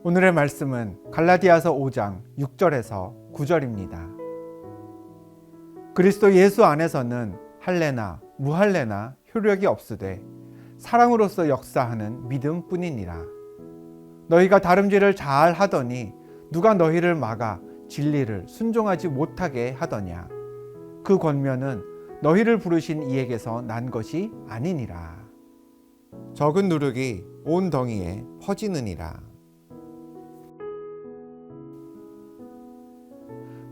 오늘의 말씀은 갈라디아서 5장 6절에서 9절입니다. 그리스도 예수 안에서는 할례나 무할례나 효력이 없으되 사랑으로서 역사하는 믿음뿐이니라. 너희가 다름질을 잘 하더니 누가 너희를 막아 진리를 순종하지 못하게 하더냐. 그 권면은 너희를 부르신 이에게서 난 것이 아니니라. 적은 누룩이 온 덩이에 퍼지느니라.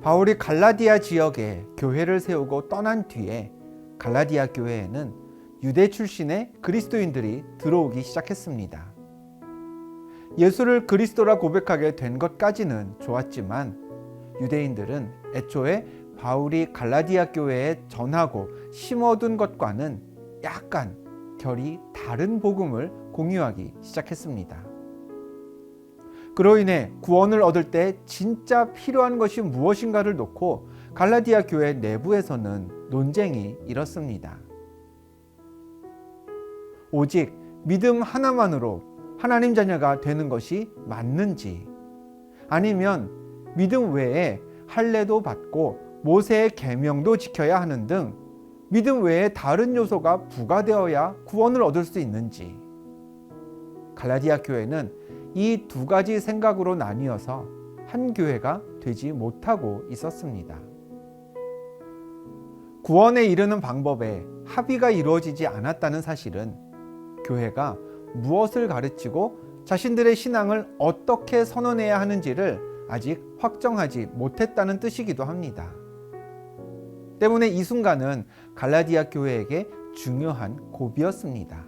바울이 갈라디아 지역에 교회를 세우고 떠난 뒤에 갈라디아 교회에는 유대 출신의 그리스도인들이 들어오기 시작했습니다. 예수를 그리스도라 고백하게 된 것까지는 좋았지만 유대인들은 애초에 바울이 갈라디아 교회에 전하고 심어둔 것과는 약간 결이 다른 복음을 공유하기 시작했습니다. 그로 인해 구원을 얻을 때 진짜 필요한 것이 무엇인가를 놓고 갈라디아 교회 내부에서는 논쟁이 일었습니다. 오직 믿음 하나만으로 하나님 자녀가 되는 것이 맞는지, 아니면 믿음 외에 할례도 받고 모세의 계명도 지켜야 하는 등 믿음 외에 다른 요소가 부과되어야 구원을 얻을 수 있는지, 갈라디아 교회는 이 두 가지 생각으로 나뉘어서 한 교회가 되지 못하고 있었습니다. 구원에 이르는 방법에 합의가 이루어지지 않았다는 사실은 교회가 무엇을 가르치고 자신들의 신앙을 어떻게 선언해야 하는지를 아직 확정하지 못했다는 뜻이기도 합니다. 때문에 이 순간은 갈라디아 교회에게 중요한 고비였습니다.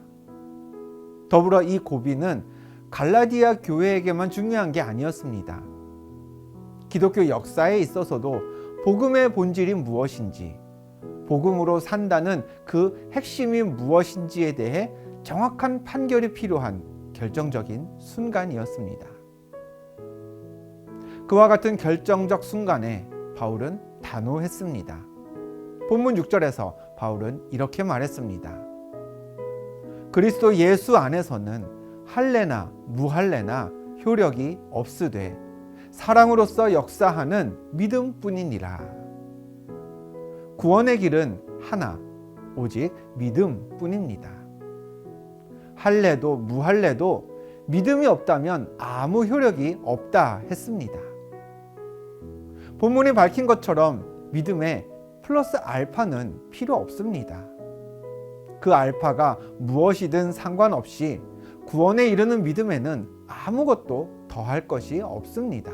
더불어 이 고비는 갈라디아 교회에게만 중요한 게 아니었습니다. 기독교 역사에 있어서도 복음의 본질이 무엇인지, 복음으로 산다는 그 핵심이 무엇인지에 대해 정확한 판결이 필요한 결정적인 순간이었습니다. 그와 같은 결정적 순간에 바울은 단호했습니다. 본문 6절에서 바울은 이렇게 말했습니다. 그리스도 예수 안에서는 할례나 무할례나 효력이 없으되 사랑으로서 역사하는 믿음뿐이니라. 구원의 길은 하나, 오직 믿음뿐입니다. 할례도 무할례도 믿음이 없다면 아무 효력이 없다 했습니다. 본문이 밝힌 것처럼 믿음에 플러스 알파는 필요 없습니다. 그 알파가 무엇이든 상관없이 구원에 이르는 믿음에는 아무것도 더할 것이 없습니다.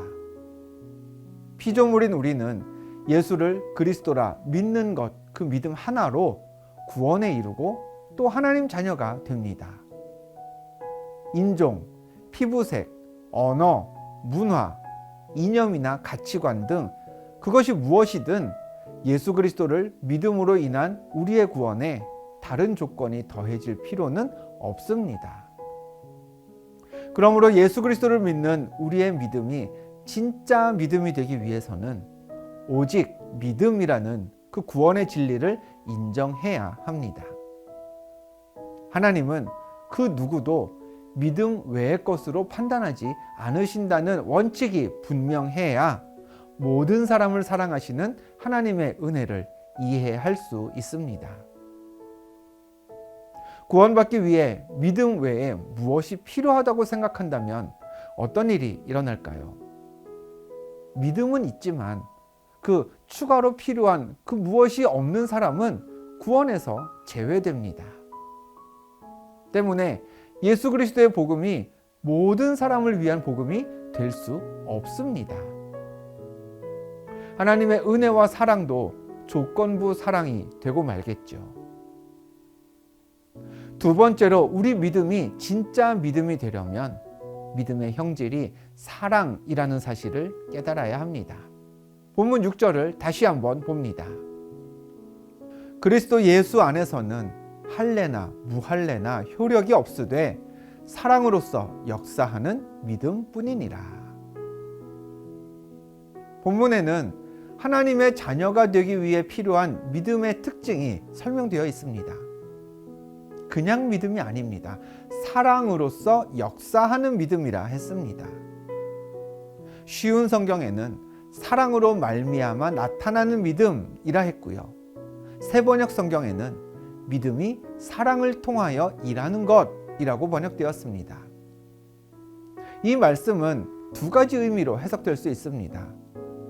피조물인 우리는 예수를 그리스도라 믿는 것, 그 믿음 하나로 구원에 이르고 또 하나님 자녀가 됩니다. 인종, 피부색, 언어, 문화, 이념이나 가치관 등 그것이 무엇이든 예수 그리스도를 믿음으로 인한 우리의 구원에 다른 조건이 더해질 필요는 없습니다. 그러므로 예수 그리스도를 믿는 우리의 믿음이 진짜 믿음이 되기 위해서는 오직 믿음이라는 그 구원의 진리를 인정해야 합니다. 하나님은 그 누구도 믿음 외의 것으로 판단하지 않으신다는 원칙이 분명해야 모든 사람을 사랑하시는 하나님의 은혜를 이해할 수 있습니다. 구원받기 위해 믿음 외에 무엇이 필요하다고 생각한다면 어떤 일이 일어날까요? 믿음은 있지만 그 추가로 필요한 그 무엇이 없는 사람은 구원에서 제외됩니다. 때문에 예수 그리스도의 복음이 모든 사람을 위한 복음이 될 수 없습니다. 하나님의 은혜와 사랑도 조건부 사랑이 되고 말겠죠. 두 번째로 우리 믿음이 진짜 믿음이 되려면 믿음의 형질이 사랑이라는 사실을 깨달아야 합니다. 본문 6절을 다시 한번 봅니다. 그리스도 예수 안에서는 할례나 무할례나 효력이 없으되 사랑으로서 역사하는 믿음뿐이니라. 본문에는 하나님의 자녀가 되기 위해 필요한 믿음의 특징이 설명되어 있습니다. 그냥 믿음이 아닙니다. 사랑으로서 역사하는 믿음이라 했습니다. 쉬운 성경에는 사랑으로 말미암아 나타나는 믿음이라 했고요. 새번역 성경에는 믿음이 사랑을 통하여 일하는 것이라고 번역되었습니다. 이 말씀은 두 가지 의미로 해석될 수 있습니다.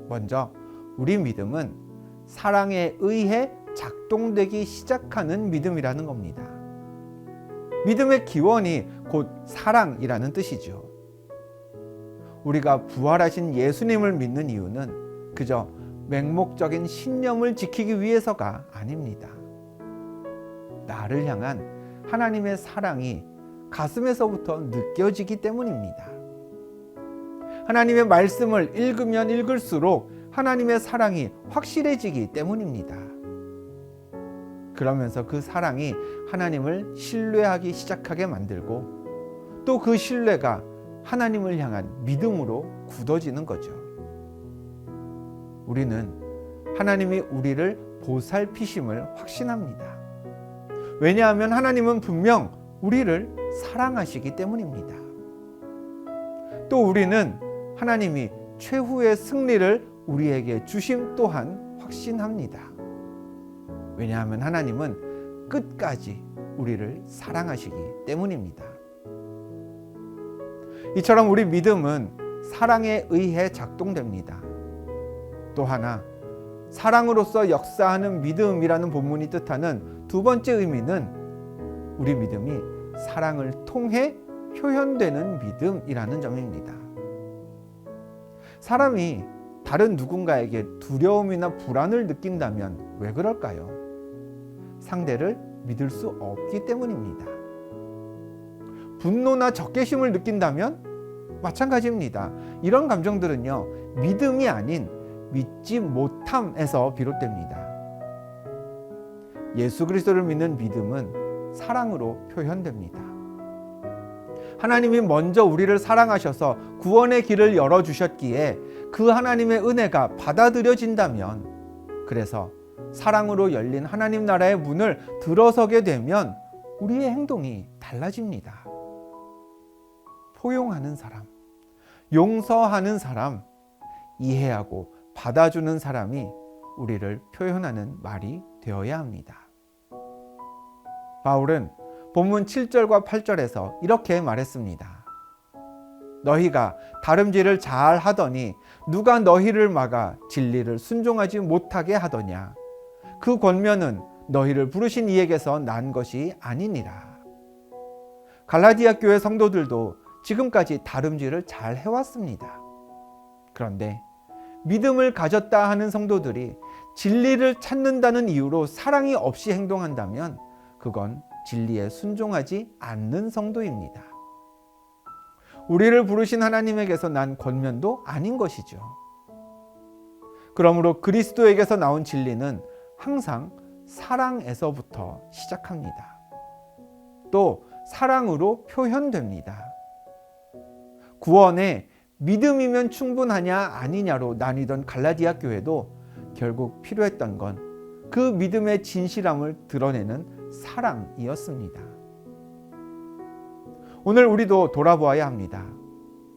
먼저 우리 믿음은 사랑에 의해 작동되기 시작하는 믿음이라는 겁니다. 믿음의 기원이 곧 사랑이라는 뜻이죠. 우리가 부활하신 예수님을 믿는 이유는 그저 맹목적인 신념을 지키기 위해서가 아닙니다. 나를 향한 하나님의 사랑이 가슴에서부터 느껴지기 때문입니다. 하나님의 말씀을 읽으면 읽을수록 하나님의 사랑이 확실해지기 때문입니다. 그러면서 그 사랑이 하나님을 신뢰하기 시작하게 만들고 또 그 신뢰가 하나님을 향한 믿음으로 굳어지는 거죠. 우리는 하나님이 우리를 보살피심을 확신합니다. 왜냐하면 하나님은 분명 우리를 사랑하시기 때문입니다. 또 우리는 하나님이 최후의 승리를 우리에게 주심 또한 확신합니다. 왜냐하면 하나님은 끝까지 우리를 사랑하시기 때문입니다. 이처럼 우리 믿음은 사랑에 의해 작동됩니다. 또 하나, 사랑으로서 역사하는 믿음이라는 본문이 뜻하는 두 번째 의미는 우리 믿음이 사랑을 통해 표현되는 믿음이라는 점입니다. 사람이 다른 누군가에게 두려움이나 불안을 느낀다면 왜 그럴까요? 상대를 믿을 수 없기 때문입니다. 분노나 적개심을 느낀다면 마찬가지입니다. 이런 감정들은요, 믿음이 아닌 믿지 못함에서 비롯됩니다. 예수 그리스도를 믿는 믿음은 사랑으로 표현됩니다. 하나님이 먼저 우리를 사랑하셔서 구원의 길을 열어주셨기에 그 하나님의 은혜가 받아들여진다면, 그래서 사랑으로 열린 하나님 나라의 문을 들어서게 되면 우리의 행동이 달라집니다. 포용하는 사람, 용서하는 사람, 이해하고 받아주는 사람이 우리를 표현하는 말이 되어야 합니다. 바울은 본문 7절과 8절에서 이렇게 말했습니다. 너희가 다름질을 잘 하더니 누가 너희를 막아 진리를 순종하지 못하게 하더냐? 그 권면은 너희를 부르신 이에게서 난 것이 아니니라. 갈라디아 교회 성도들도 지금까지 다름질을 잘 해왔습니다. 그런데 믿음을 가졌다 하는 성도들이 진리를 찾는다는 이유로 사랑이 없이 행동한다면 그건 진리에 순종하지 않는 성도입니다. 우리를 부르신 하나님에게서 난 권면도 아닌 것이죠. 그러므로 그리스도에게서 나온 진리는 항상 사랑에서부터 시작합니다. 또 사랑으로 표현됩니다. 구원에 믿음이면 충분하냐 아니냐로 나뉘던 갈라디아 교회도 결국 필요했던 건 그 믿음의 진실함을 드러내는 사랑이었습니다. 오늘 우리도 돌아보아야 합니다.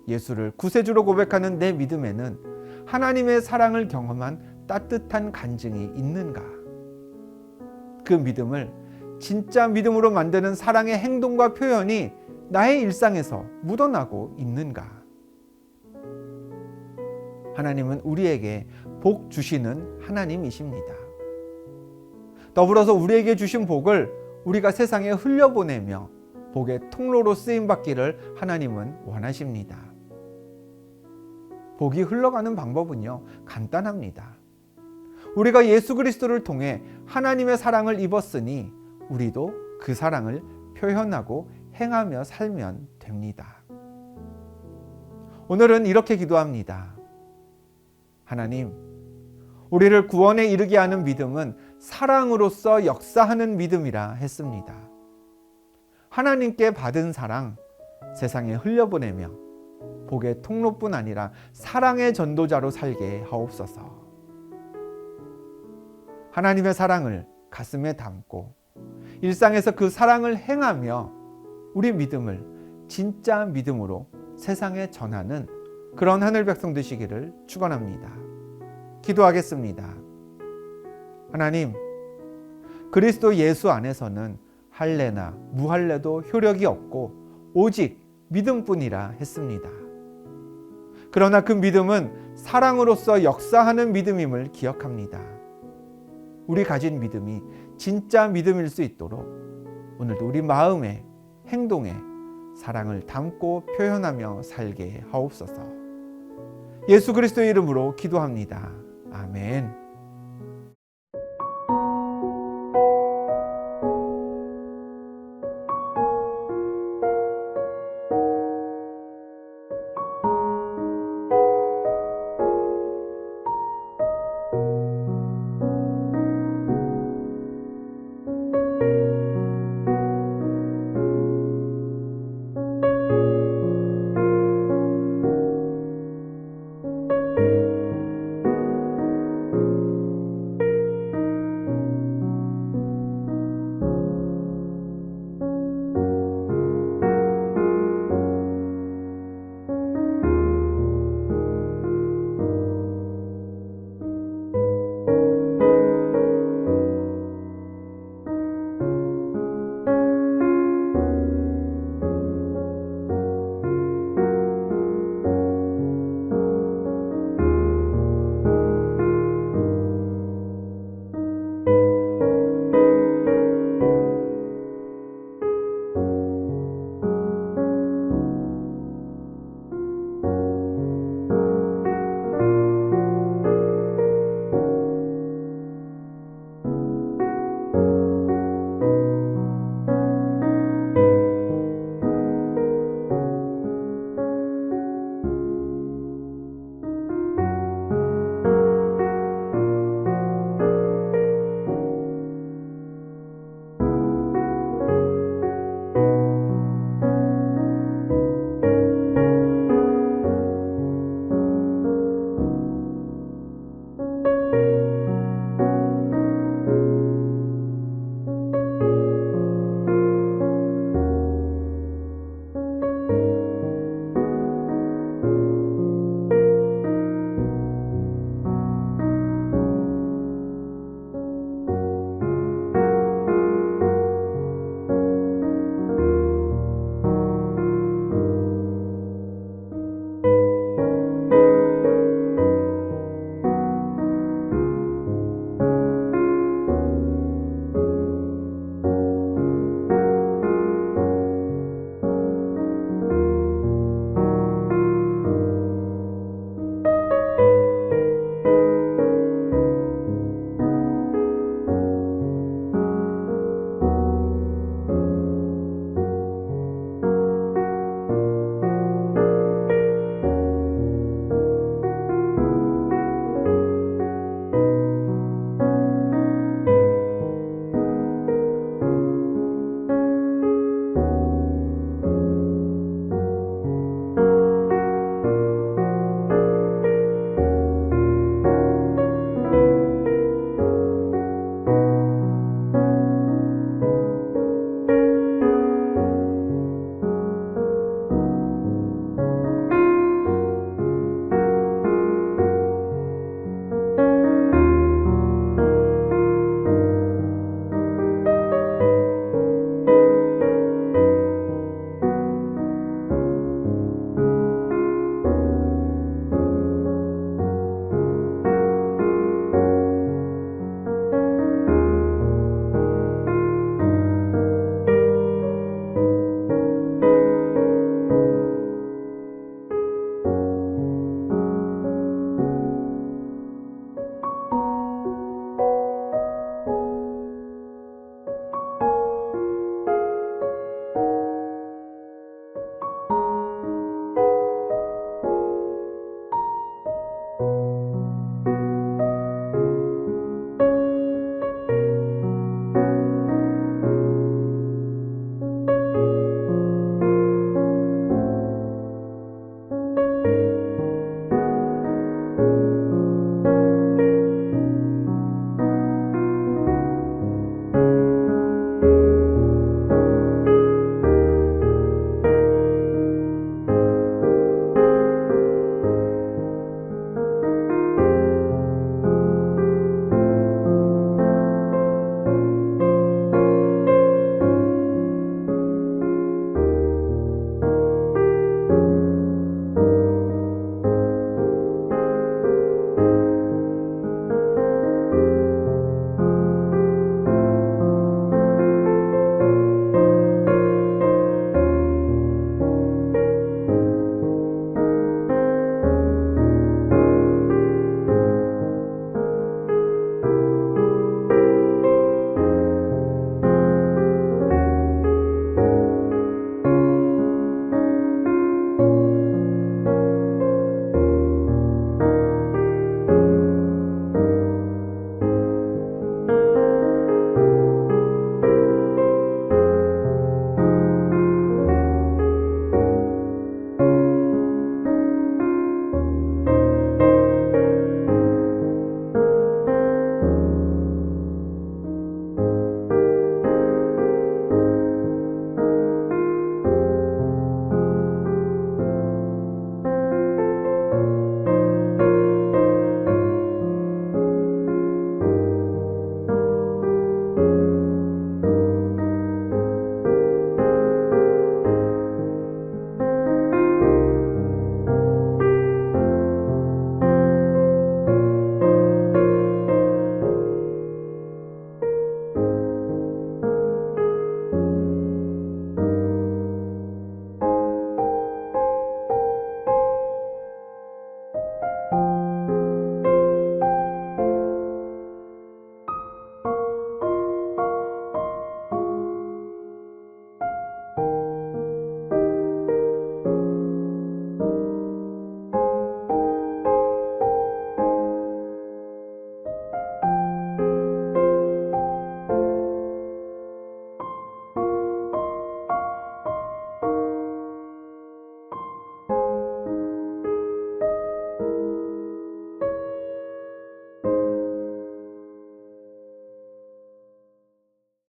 예수를 구세주로 고백하는 내 믿음에는 하나님의 사랑을 경험한 따뜻한 간증이 있는가? 그 믿음을 진짜 믿음으로 만드는 사랑의 행동과 표현이 나의 일상에서 묻어나고 있는가? 하나님은 우리에게 복 주시는 하나님이십니다. 더불어서 우리에게 주신 복을 우리가 세상에 흘려보내며 복의 통로로 쓰임받기를 하나님은 원하십니다. 복이 흘러가는 방법은요, 간단합니다. 우리가 예수 그리스도를 통해 하나님의 사랑을 입었으니 우리도 그 사랑을 표현하고 행하며 살면 됩니다. 오늘은 이렇게 기도합니다. 하나님, 우리를 구원에 이르게 하는 믿음은 사랑으로서 역사하는 믿음이라 했습니다. 하나님께 받은 사랑, 세상에 흘려보내며 복의 통로뿐 아니라 사랑의 전도자로 살게 하옵소서. 하나님의 사랑을 가슴에 담고 일상에서 그 사랑을 행하며 우리 믿음을 진짜 믿음으로 세상에 전하는 그런 하늘 백성 되시기를 축원합니다. 기도하겠습니다. 하나님, 그리스도 예수 안에서는 할례나 무할례도 효력이 없고 오직 믿음뿐이라 했습니다. 그러나 그 믿음은 사랑으로서 역사하는 믿음임을 기억합니다. 우리 가진 믿음이 진짜 믿음일 수 있도록 오늘도 우리 마음에, 행동에 사랑을 담고 표현하며 살게 하옵소서. 예수 그리스도의 이름으로 기도합니다. 아멘.